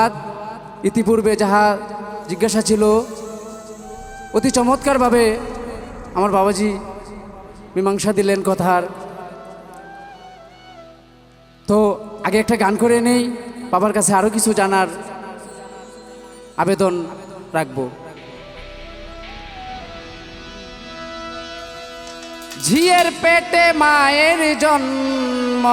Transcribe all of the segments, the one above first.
ধন্যবাদ। ইতিপূর্বে যাহা জিজ্ঞাসা ছিল অতি চমৎকারভাবে আমার বাবাজি মীমাংসা দিলেন কথার। তো আগে একটা গান করে নেই, বাবার কাছে আরও কিছু জানার আবেদন রাখবো। ঝিয়ের পেটে মায়ের জন্ম,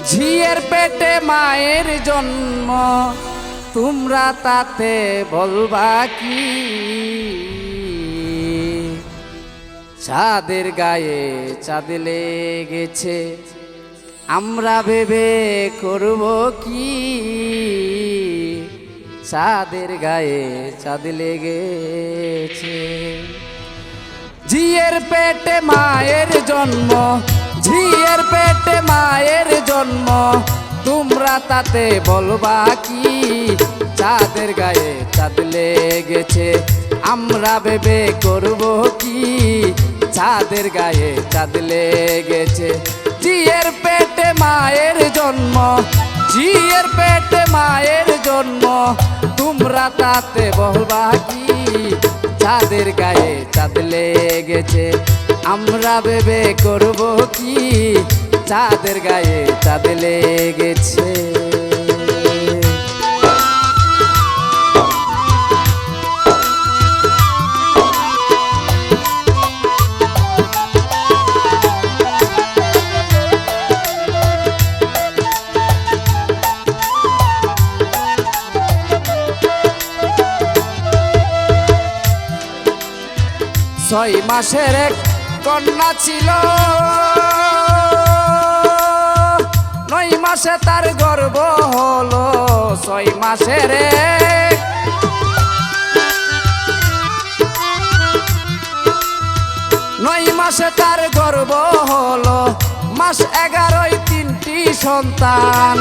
ঝিয়ের পেটে মায়ের জন্ম, তোমরা তাতে বলবা কি? চাঁদের গায়ে চাঁদ লেগেছে, আমরা ভেবে করব কি? চাঁদের গায়ে চাঁদ লেগেছে। ঝিয়ের পেটে মায়ের জন্ম, ঝিয়ের পেটে মায়ের জন্ম, তোমরা তাতে বলবা কি? চাঁদের গায়ে চাঁদ লেগেছে, আমরা ভেবে করব কি? চাঁদের গায়ে চাঁদ লেগেছে। ঝিয়ের পেটে মায়ের জন্ম, ঝিয়ের পেটে মায়ের জন্ম, তোমরা তাতে বলবা কি? চাঁদের গায়ে চাঁদ লেগেছে, আমরা ভেবে করব কি? চাঁদের গায়ে চাঁদ লেগেছে। ছয় মাসের এক কন্যা ছিল, 9 মাসে তার গর্ভ হলো। 6 মাসের এক, 9 মাসে তার গর্ভ হলো। মাস 11 3টি সন্তান,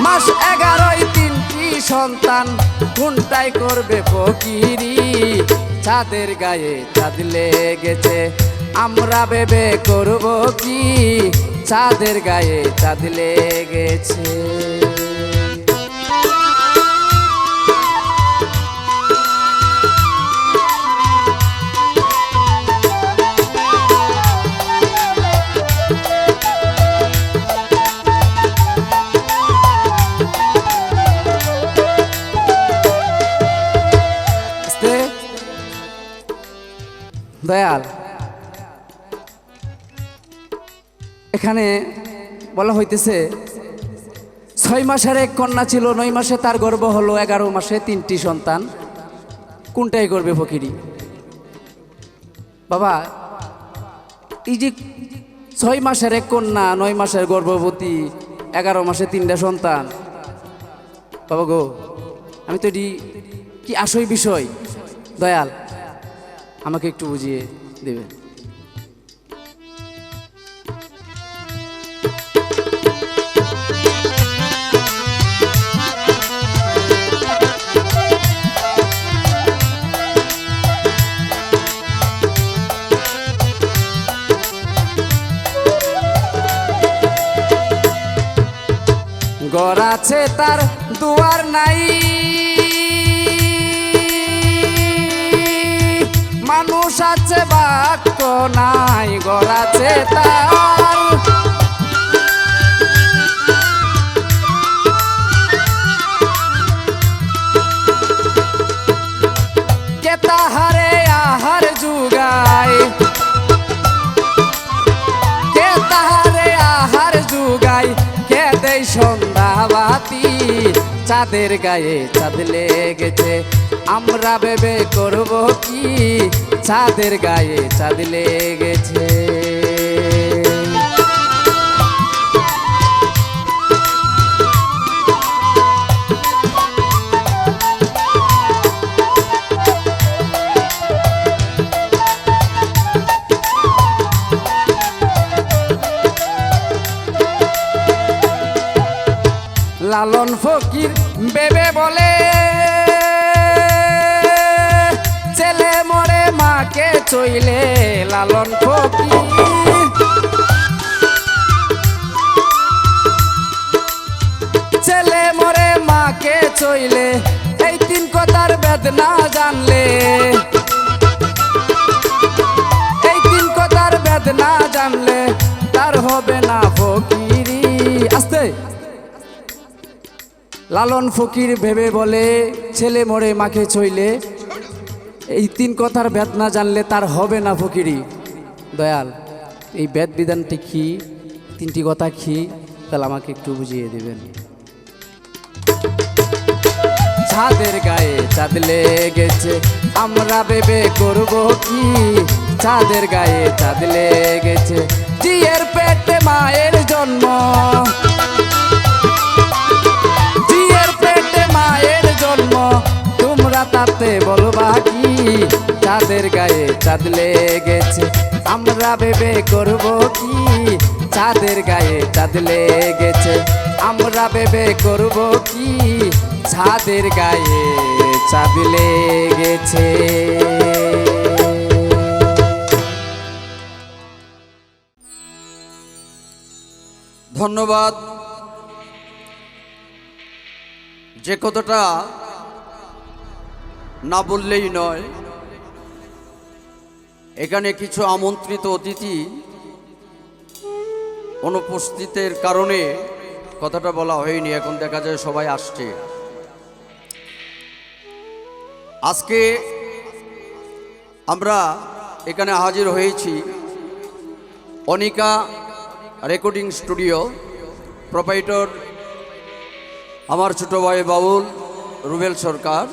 মাস 11 3টি সন্তান, কোনটাই করবে ফকিরি? চাঁদের গায়ে চাঁদ লেগেছে, আমরা ভেবে করব কি? চাঁদের গায়ে চাঁদ লেগেছে। দয়াল, এখানে বলা হইতেছে 6 মাসের এক কন্যা ছিল, 9 মাসে তার গর্ভ হলো, 11 মাসে 3টি সন্তান, কোনটাই করবে ফকিরি? বাবা, এই যে 6 মাসের এক কন্যা, 9 মাসের গর্ভবতী, 11 মাসে 3টা সন্তান, বাবা গো, আমি তো এটি কি আসই বিষয়? দয়াল, আমাকে একটু বুঝিয়ে দেবে। ঘর আছে তার দুয়ার নাই, মানুষ আছে বাক্য নাই। ঘর আছে তার, কে তাহারে আহার জুগায়, কে তাহারে আহার জুগায়, কে দেয় সন্ধ্যা বাতি? চাঁদের গায়ে চাঁদ লেগেছে, আমরা ভেবে করব কি? চাঁদের গায়ে চাঁদ লেগেছে। লালন ফকির বেবে বলে, ছেলে মরে মাকে চইলে। লালন ফকির ছইলে, এই তিন কথার বেদনা জানলে, এই তিন কথার বেদনা জানলে তার হবে না ফকিরি। আস্তে লালন ফকির ভেবে বলে ছেলে মরে মাকে ছইলে, এই তিন কথার বেদনা জানলে তার হবে না ফকিরি। দয়াল এই বেদ বিধানটি কি, তিনটি কথা কি, তাহলে আমাকে একটু বুঝিয়ে দেবেন। ছাদের গায়ে চাঁদ লেগেছে আমরা ভেবে করব কি, ছাদের গায়ে চাঁদ লেগেছে জিয়ের পেটে মায়ের জন্ম, জিয়ের পেটে মায়ের জন্ম, তোমরা তাতে বলবা কি, চাঁদের গায়ে চাঁদ লেগেছে আমরা ভেবে করব কি, চাঁদের গায়ে চাঁদ লেগেছে আমরা ভেবে করব কি, ছাদের গায়ে চাঁদ লেগেছে। ধন্যবাদ। যে কথাটা না বললেই নয়, এখানে কিছু আমন্ত্রিত অতিথি অনুপস্থিতের কারণে কথাটা বলা হয়নি, এখন দেখা যায় সবাই আসছে। আজকে আমরা এখানে হাজির হয়েছি অনিকা রেকর্ডিং স্টুডিও, প্রোপাইটর আমার ছোট ভাই বাউল রুবেল সরকার,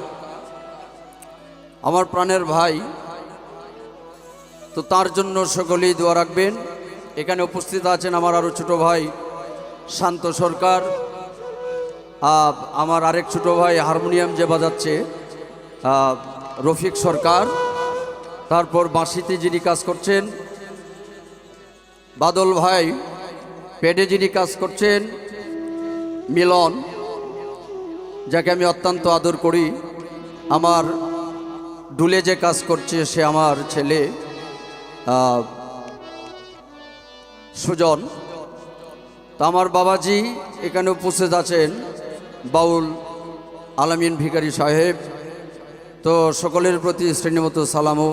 আমার প্রাণের ভাই। তো তার জন্য সকলেই দোয়া রাখবেন। এখানে উপস্থিত আছেন আমার আরও ছোট ভাই শান্ত সরকার, আমার আরেক ছোট ভাই হারমোনিয়াম যে বাজাচ্ছে রফিক সরকার, তারপর বাঁশিতে যিনি কাজ করছেন বাদল ভাই, পেডে যিনি কাজ করছেন মিলন, যাকে আমি অত্যন্ত আদর করি, আমার ডুলে যে কাজ করছে সে আমার ছেলে সুজন। তো আমার বাবাজি এখানে উপস্থিত আছেন বাউল আলামিন ভিখারি সাহেব। তো সকলের প্রতি শ্রেণীমতো সালাম ও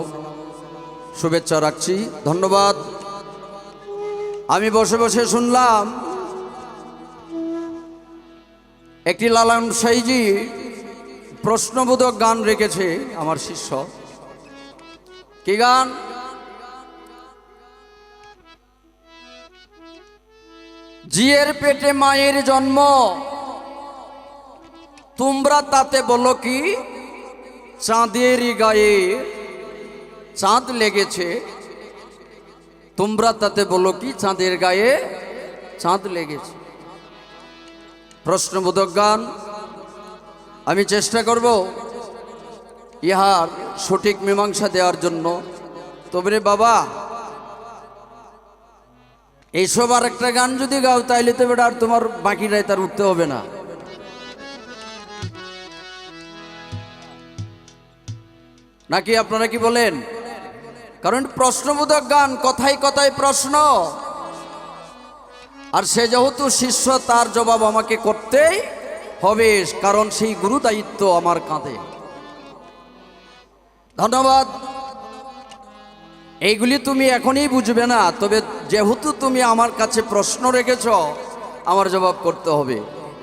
শুভেচ্ছা রাখছি, ধন্যবাদ। আমি বসে বসে শুনলাম একটি লালন সাইজি প্রশ্নবোধক গান রেখেছে আমার শিষ্য। কি গান? জিয়ের পেটে মায়ের জন্ম, তোমরা তাতে বলো কি, চাঁদেরই গায়ে চাঁদ লেগেছে, তোমরা তাতে বলো কি, চাঁদের গায়ে চাঁদ লেগেছে। প্রশ্নবোধক গান। আমি চেষ্টা করব ইহার সঠিক মীমাংসা দেওয়ার জন্য। তবে রে বাবা, এইসব আর একটা গান যদি গাও তাইলে তো বেটা আর তোমার বাকি রায় তার উঠতে হবে না। নাকি আপনারা কি বলেন? কারণ প্রশ্নবোধক গান, কথায় কথায় প্রশ্ন, আর সে যেহেতু শিষ্য তার জবাব আমাকে করতেই হবে, কারণ সেই গুরু দায়িত্ব আমার কাঁধে। ধন্যবাদ। এইগুলি তুমি এখনই বুঝবে না, তবে যেহেতু তুমি আমার কাছে প্রশ্ন রেখেছ আমার জবাব করতে হবে।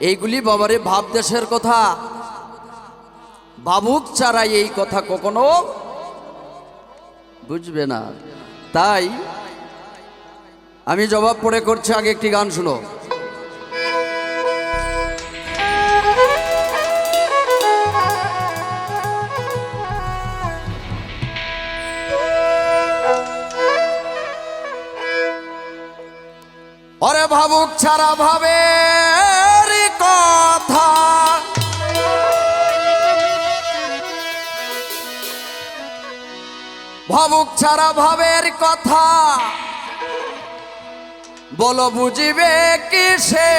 এইগুলি বাবারে ভাব দেশের কথা, ভাবুক ছাড়া এই কথা কখনো বুঝবে না। তাই আমি জবাব পড়ে করছি, আগে একটি গান শুনো। ওরে ভাবুক ছাড়া ভাবের কথা, ভাবুক ছাড়া ভাবের কথা, বলো বুঝিবে কিসে,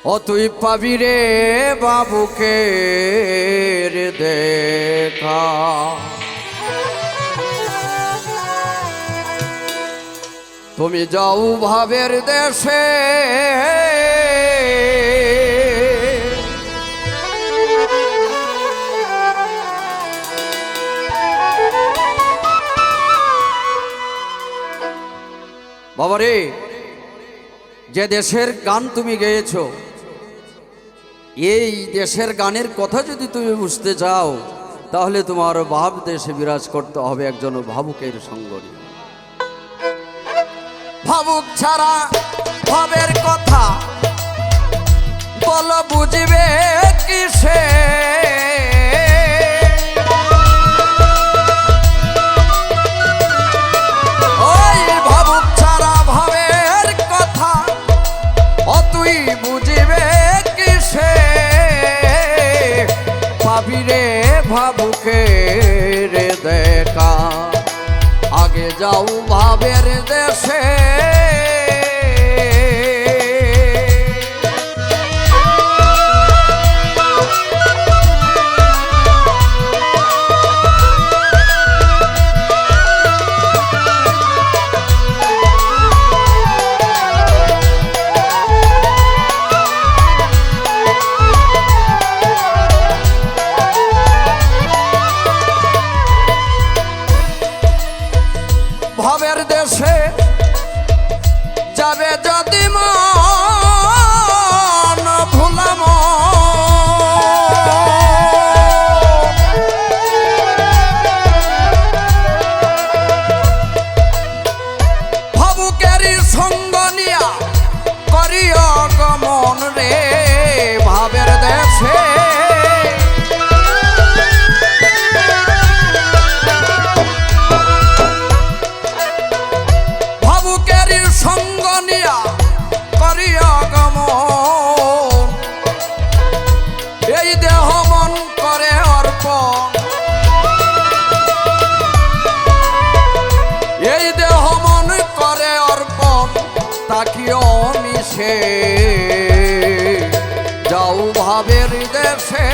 ও তুই পাবি রে বাবুকে রে দেখা, তুমি যাও ভাবের দেশে, বাবারে যে দেশের গান তুমি গেয়েছ, এই দেশের গানের কথা যদি তুমি বুঝতে চাও তাহলে তোমার ভাব দেশে বিরাজ করতে হবে একজন ভাবুকের সঙ্গ নিয়ে। ভাবুক ছাড়া ভাবের কথা বল বুঝবে কিসে, ওই ভাবুক ছাড়া ভাবের কথা ও তুই বুঝবে কিসে, পাবি রে ভাবুকে রে দেখা, আগে যাও ভাবের দেশে। ভাবের দেশে যাবে যদি মন ভুলাম, ভাবুকেরই সঙ্গ নিয়া করিও গমন রে ভাবের দেশে, সঙ্গ নিয়া করিয়া গমন, এই দেহ মন করে অর্পণ, এই দেহ মন করে অর্পণ, তাকিও মিশে যাও ভাবের দেশে।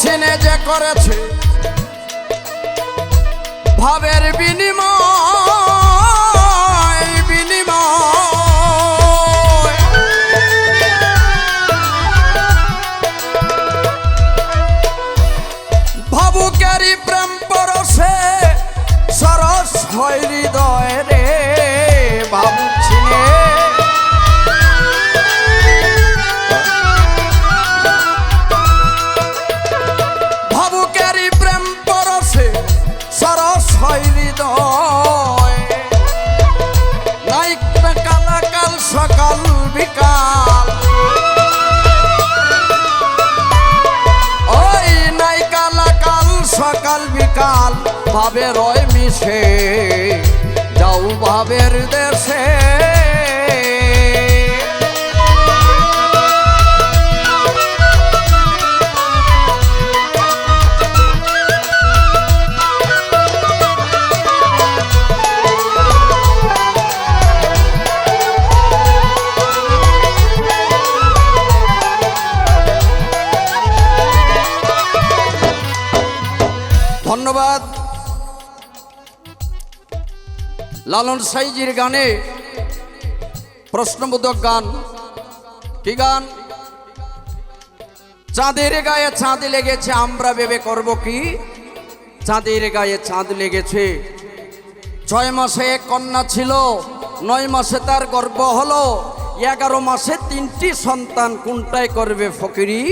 চিনে যে করেছে ভাবের বিনিময়, বিনিময় ভাবুকেরই প্রেম পরশে সরস হয় হৃদয় রে ভাবুক চিনে, নাই কালাকাল সকাল বিকাল, ওই নাই কালাকাল সকাল বিকাল, ভাবে রয় মিশে যাও ভাবের দেশে। ধন্যবাদ। লালন সাইজির গানে প্রশ্নবোধক গান, কি গান? চাঁদের গায়ে চাঁদ লেগেছে আমরা ভেবে করব কি, চাঁদের গায়ে চাঁদ লেগেছে, 6 মাসে এক কন্যা ছিল, 9 মাসে তার গর্ভ হলো, 11 মাসে 3টি সন্তান, কোনটায় করবে ফকিরি,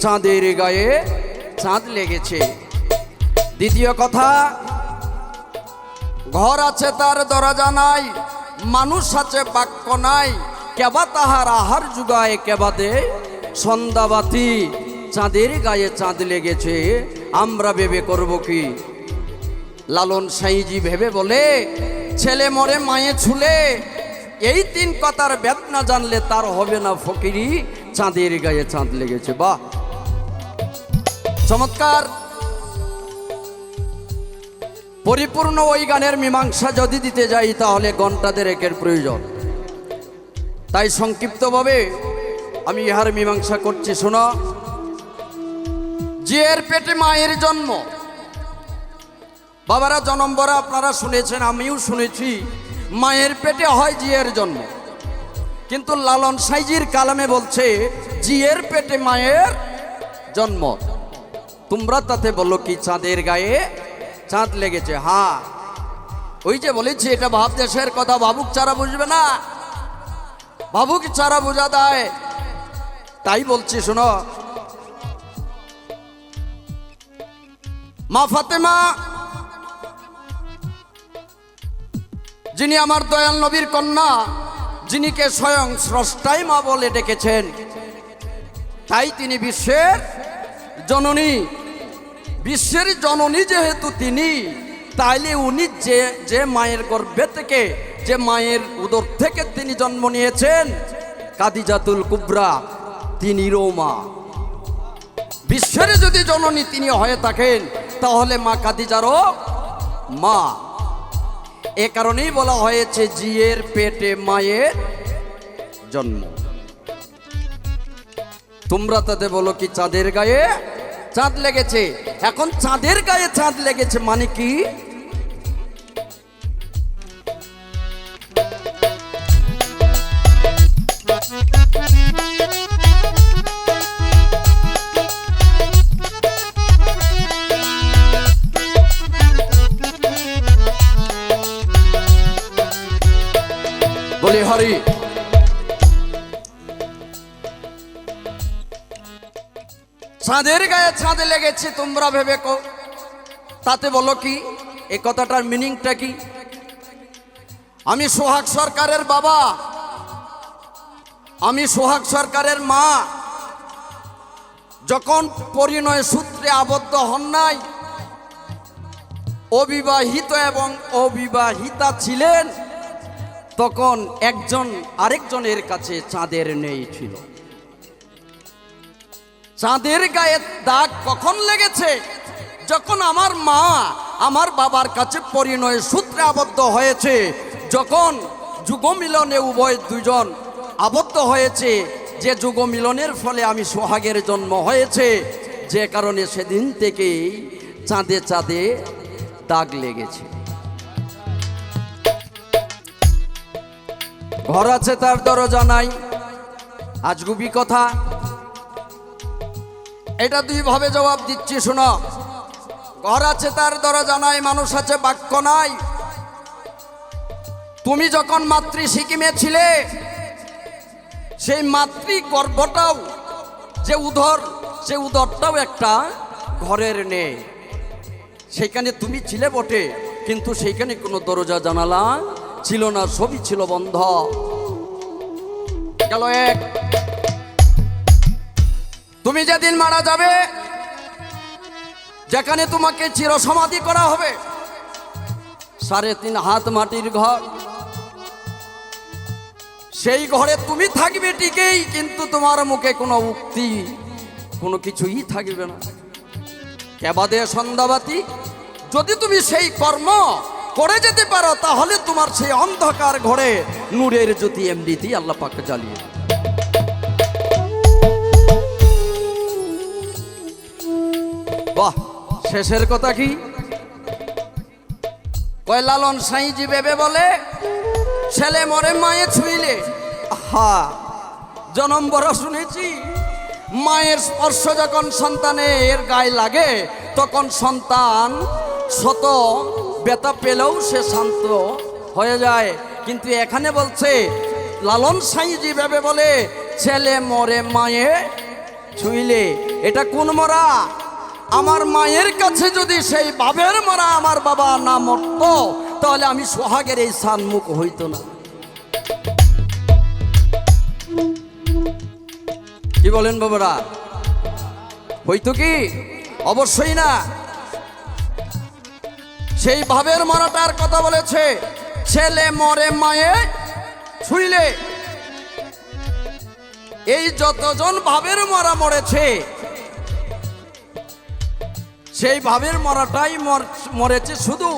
চাঁদের গায়ে চাঁদ লেগেছে। দ্বিতীয় কথা, ঘর আছে তার দরজা নাই, মানুষ আছে বাক্য নাই, কেবা তাহার আহার যুগায় কেবা দে সন্ধ্যাবাতি, চাঁদের গায়ে চাঁদ লেগেছে, আমরা ভেবে করব কি? লালন সাঁইজি ভেবে বলে, ছেলে মরে মায়ে ছুলে, এই তিন কথার বেদ না জানলে তার হবে না ফকিরি, চাঁদের গায়ে চাঁদ লেগেছে। বাহ, চমৎকার। পরিপূর্ণ ওই গানের মীমাংসা যদি দিতে যাই তাহলে ঘন্টা দেড়েকের প্রয়োজন। তাই সংক্ষিপ্তভাবে আমি ইহার মীমাংসা করছি। শোনো, জিয়ের পেটে মায়ের জন্ম। বাবারা জনম বরা আপনারা শুনেছেন, আমিও শুনেছি, মায়ের পেটে হয় জিয়ের জন্ম। কিন্তু লালন সাঁইজির কালামে বলছে জিয়ের পেটে মায়ের জন্ম। তোমরা তাতে বলো কি, চাঁদের গায়ে চাঁদ লেগেছে। হ্যাঁ, ওই যে বলেছি এটা ভাব দেশের কথা, ভাবুক ছাড়া বুঝবে না, ভাবুক ছাড়া বোঝা দেয়। তাই বলছি শোনো, মা ফাতেমা যিনি আমার দয়াল নবীর কন্যা, যিনিকে স্বয়ং স্রষ্টাই মা বলে ডেকেছেন, তাই তিনি বিশ্বের জননী। বিশ্বের জননী যেহেতু তিনি, তাইলে উনি যে মায়ের গর্ভে থেকে, যে মায়ের উদর থেকে তিনি জন্ম নিয়েছেন, কাদিজাতুল কুবরা, তিনিরও মা। বিশ্বের যদি জননী তিনি হয়ে থাকেন, তাহলে মা কাদিজারও মা। এ কারণেই বলা হয়েছে জিয়ের পেটে মায়ের জন্ম। তোমরা তাতে বলো কি, চাঁদের গায়ে চাঁদ লেগেছে। এখন চাঁদের গায়ে চাঁদ লেগেছে মানে কি? বলি হরি, চাঁদের গায়ে চাঁদ লেগেছে তোমরা ভেবে তাতে বলো কি? এই কথাটার মিনিংটা কি? আমি সোহাগ সরকারের বাবা, আমি সোহাগ সরকারের মা, যখন পরিণয় সূত্রে আবদ্ধ হন নাই, অবিবাহিত এবং অবিবাহিতা ছিলেন, তখন একজন আরেকজনের কাছে চাঁদের নেই ছিল। চাঁদের গায়ে দাগ কখন লেগেছে? যখন আমার মা আমার বাবার কাছে পরিণয় সূত্রে আবদ্ধ হয়েছে, যখন যুগ মিলনে উভয় দুজন আবদ্ধ হয়েছে, যে যুগ মিলনের ফলে আমি সোহাগের জন্ম হয়েছে, যে কারণে সেদিন থেকেই চাঁদে চাঁদে দাগ লেগেছে। ঘর আছে তার দরজা নাই, আজগুবি কথা। এটা দুই ভাবে জবাব দিচ্ছি শোনো। ঘর আছে তার দরজা নাই, মানুষ আছে বাক্য নাই। তুমি যখন মাতৃ সিকিমে ছিলে, সেই মাতৃ গর্ভটাও যে উদর, সে উদরটাও একটা ঘরের নেই। সেখানে তুমি ছিলে বটে, কিন্তু সেইখানে কোনো দরজা জানালা ছিল না, সবই ছিল বন্ধ। গেল এক। তুমি যেদিন মারা যাবে, যেখানে তোমাকে চিরসমাধি করা হবে, 3.5 হাত মাটির ঘর, সেই ঘরে তুমি থাকবে ঠিকই, কিন্তু তোমার মুখে কোনো উক্তি, কোনো কিছুই থাকবে না। কেবাদে সন্ধ্যাবাতি, যদি তুমি সেই কর্ম করে যেতে পারো, তাহলে তোমার সেই অন্ধকার ঘরে নূরের জ্যোতি এমনিতেই আল্লাহ পাক জ্বালিয়ে। বাহ, শেষের কথা কি কয়? লালন সাঁইজি ভেবে বলে, ছেলে মরে মায়ে ছুঁইলে। হা, জনম বড় শুনেছি, মায়ের স্পর্শ যখন সন্তানের গায়ে লাগে, তখন সন্তান শত ব্যথা পেলেও সে শান্ত হয়ে যায়। কিন্তু এখানে বলছে লালন সাঁইজি ভেবে বলে, ছেলে মরে মায়ে ছুঁইলে। এটা কোন মরা? আমার মায়ের কাছে যদি সেই বাবের মরা আমার বাবা না মরত, তাহলে আমি সোহাগের এই সানমুখ হইত না। কি বলেন বাবারা? হইতো কি? অবশ্যই না। সেই ভাবের মরাটার কথা বলেছে, ছেলে মরে মায়ে ছুঁইলে। এই যতজন ভাবের মরা মরেছে, সেই ভাবের মরাটাই মরেছে শুধু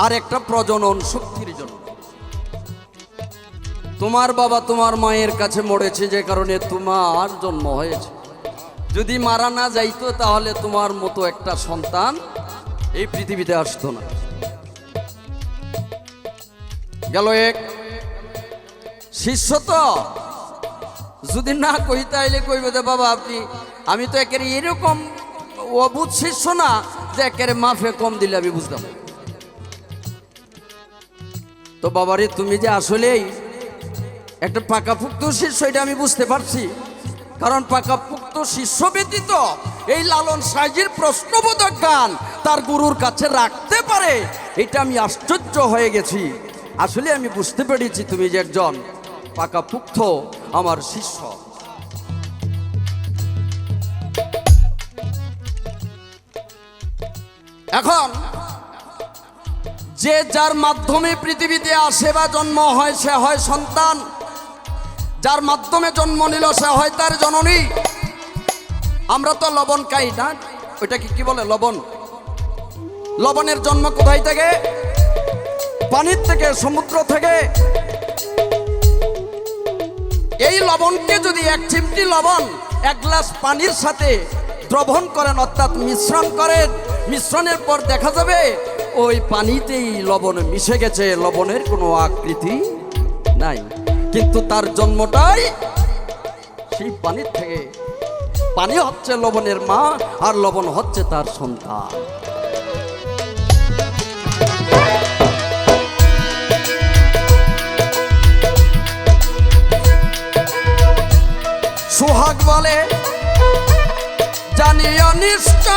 আর একটা প্রজনন শক্তির জন্য। তোমার বাবা তোমার মায়ের কাছে মরেছে যে কারণে তোমার জন্ম হয়েছে। যদি মারা না যাইতো তাহলে তোমার মতো একটা সন্তান এই পৃথিবীতে আসতো না। গেল এক শিষ্য। তো যদি না কই তাইলে কইবে যে বাবা আপনি, আমি তো একেবারে এরকম অবুধ শিষ্য না যে একেবারে মাফে কম দিলে আমি বুঝতাম। তো বাবারে তুমি যে আসলেই একটা পাকাপুক্ত শিষ্য এটা আমি বুঝতে পারছি, কারণ পাকাপুক্ত শিষ্য ব্যতীত এই লালন সাইজির প্রশ্নবোধক গান তার গুরুর কাছে রাখতে পারে, এটা আমি আশ্চর্য হয়ে গেছি। আসলে আমি বুঝতে পেরেছি তুমি যে একজন পাকাপুক্ত আমার শিষ্য। এখন যে যার মাধ্যমে পৃথিবীতে আসে বা জন্ম হয় সে হয় সন্তান, যার মাধ্যমে জন্ম নিল সে হয় তার জননী। আমরা তো লবণ খাই না, ওইটা কি বলে লবণ। লবণের জন্ম কোথায় থেকে? পানির থেকে, সমুদ্র থেকে। এই লবণকে যদি এক চিমটি লবণ এক গ্লাস পানির সাথে দ্রবণ করেন, অর্থাৎ মিশ্রণ করেন, মিশ্রণের পর দেখা যাবে ওই পানিতেই লবণ মিশে গেছে, লবণের কোনো আকৃতি নাই। কিন্তু তার জন্মটাই সেই পানির থেকে। পানি হচ্ছে লবণের মা, আর লবণ হচ্ছে তার সন্তান। সোহাগ বলে জানি অনিষ্ট,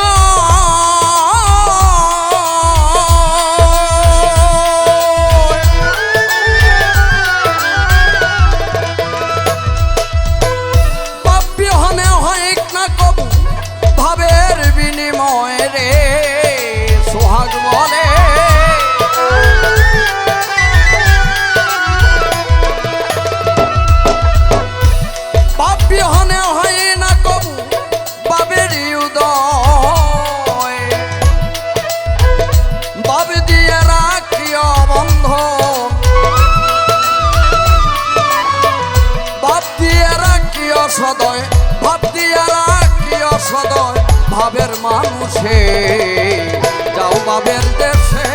ভাবের বিনিময় রে। সোহাগ বলে পাপ বিহনে হয় না কবু বাবের উদয়। বাব দিয়ে রাখিও বন্ধন, বাপ দিয়ে রাখিও সদয়, ভাব দিয়ে রাখিও সদয়। ভাবের মানুষে যাও বাবের দেশে।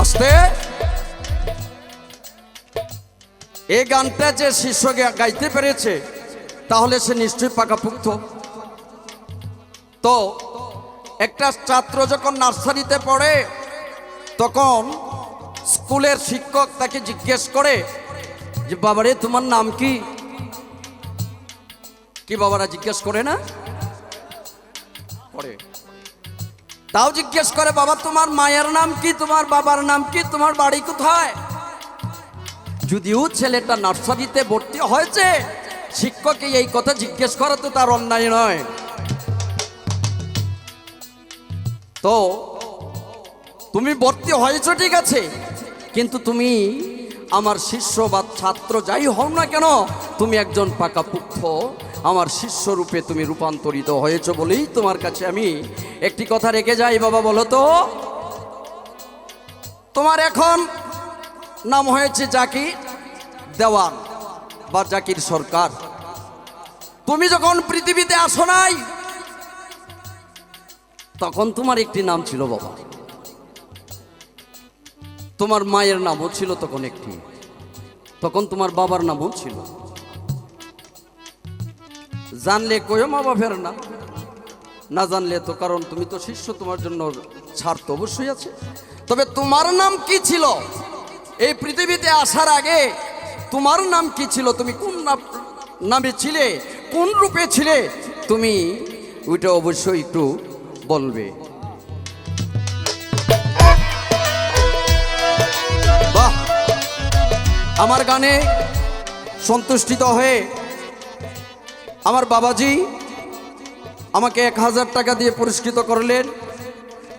আস্তে এই গানটা যে শিষ্য গাইতে পেরেছে তাহলে সে নিশ্চয়ই পাকাপুক্ত। তো একটা ছাত্র যখন নার্সারিতে পড়ে তখন স্কুলের শিক্ষক তাকে জিজ্ঞেস করে যে বাবারে তোমার নাম কি? কি বাবারা জিজ্ঞেস করে না? করে। তাও জিজ্ঞেস করে বাবা তোমার মায়ের নাম কি, তোমার বাবার নাম কি, তোমার বাড়ি কোথায়? যদিও ছেলেটা নার্সারিতে ভর্তি হয়েছে, শিক্ষককে এই কথা জিজ্ঞেস করা তো তার অন্যায় নয়। তো তুমি ভর্তি হয়েছ ঠিক আছে, কিন্তু তুমি আমার শিষ্য বা ছাত্র যাই হও না কেন, তুমি একজন পাকাপুক্ত আমার শিষ্য রূপে তুমি রূপান্তরিত হয়েছ বলেই তোমার কাছে আমি একটি কথা রেখে যাই। বাবা বলো তো, তোমার এখন নাম হয়েছে জাকির দেওয়ান বা জাকির সরকার। তুমি যখন পৃথিবীতে আসো নাই তখন তোমার একটি নাম ছিল বাবা, তোমার মায়ের নামও ছিল তখন একটি, তখন তোমার বাবার নামও ছিল। জানলে কয়ও মা বাপের না, না জানলে তো, কারণ তুমি তো শিষ্য, তোমার জন্য ছাড় তো অবশ্যই আছে। তবে তোমার নাম কি ছিল এই পৃথিবীতে আসার আগে তোমার নাম কি ছিল, তুমি কোন নামে ছিলে, কোন রূপে ছিলে, তুমি ওইটা অবশ্যই একটু বলবে। বাহ, আমার গানে সন্তুষ্টিত হয়ে আমার বাবাজি আমাকে 1000 টাকা দিয়ে পুরস্কৃত করলেন।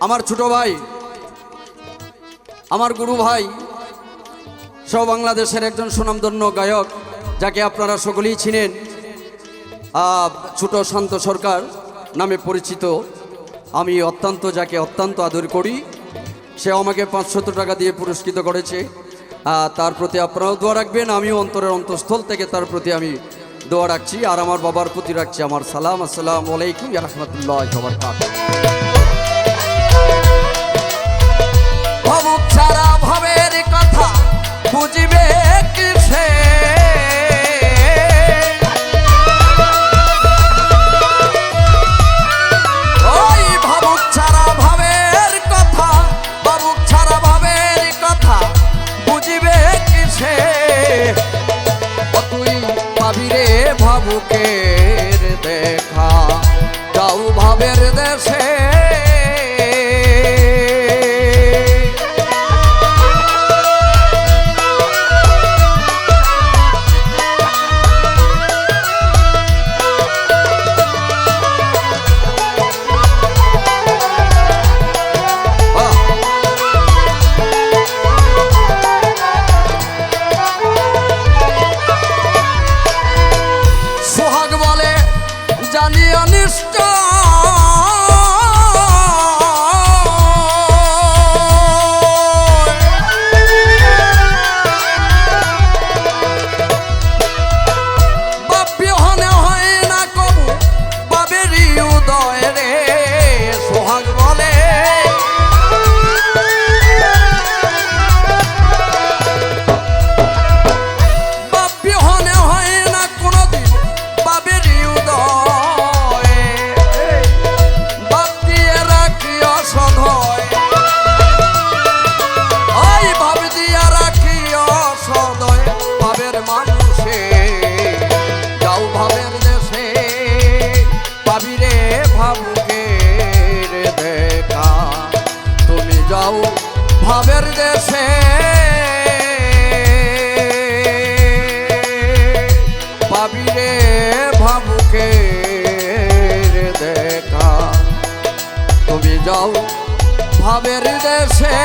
আমার ছোট ভাই, আমার গুরু ভাই, সব বাংলাদেশের একজন সুনামধন্য গায়ক, যাকে আপনারা সকলেই চিনেন, ছোট শান্ত সরকার নামে পরিচিত। আমি যাকে অত্যন্ত আদর করি, সে আমাকে 500 টাকা দিয়ে পুরস্কৃত করেছে। তার প্রতি আপনারাও দোয়া রাখবেন। আমিও অন্তরের অন্তঃস্থল থেকে তার প্রতি আমি দোয়া রাখছি, আর আমার বাবার প্রতি রাখছি আমার সালাম। আসসালামু আলাইকুম ওয়া রাহমাতুল্লাহি ওয়া বারাকাতুহু। ভাবুক ছাড়া ভাবের কথা বুঝিবে কিসে, ওই ভাবুক ছাড়া ভাবের কথা, ভাবুক ছাড়া ভাবের কথা বুঝিবে কিসে, তুই পাবি রে ভাবুকের দেখা, যাও ভাবের দেশে। সোহাগ বলে জানি অনিষ্ট, বাপ বিহনে হয় না কবু বাবেরই উদয় রে। সোহাগ বলে বাপ বিহনে হয় না কোনোদিন বাবেরই উদয়, বাপ দিয়ে রাখি অসদয়, ওই ভাব দিয়ে রাখি অসদয় ভাবের মানুষে, যাও ভাবের দেশে, পাবি রে ভাবুকের দেখা, তুমি যাও ভাবের দেশে, পাবি রে ভাবুকের দেখা, তুমি যাও ভাবের দেশে।